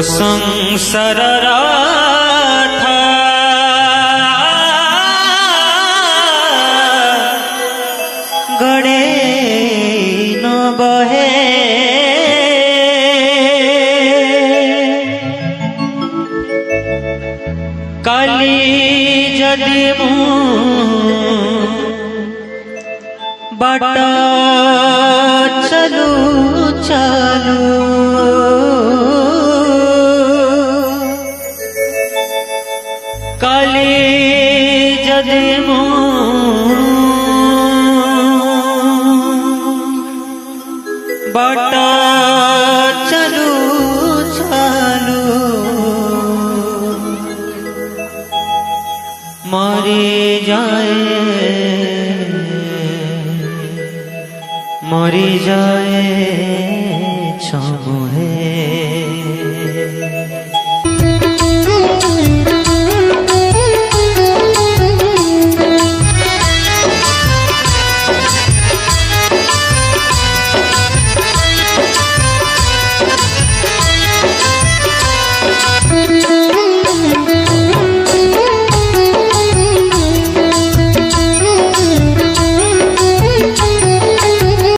संसार गड़े न बहे काली जदि बाट चलू चलू काली जदि बाट चलू चलू मरी जाए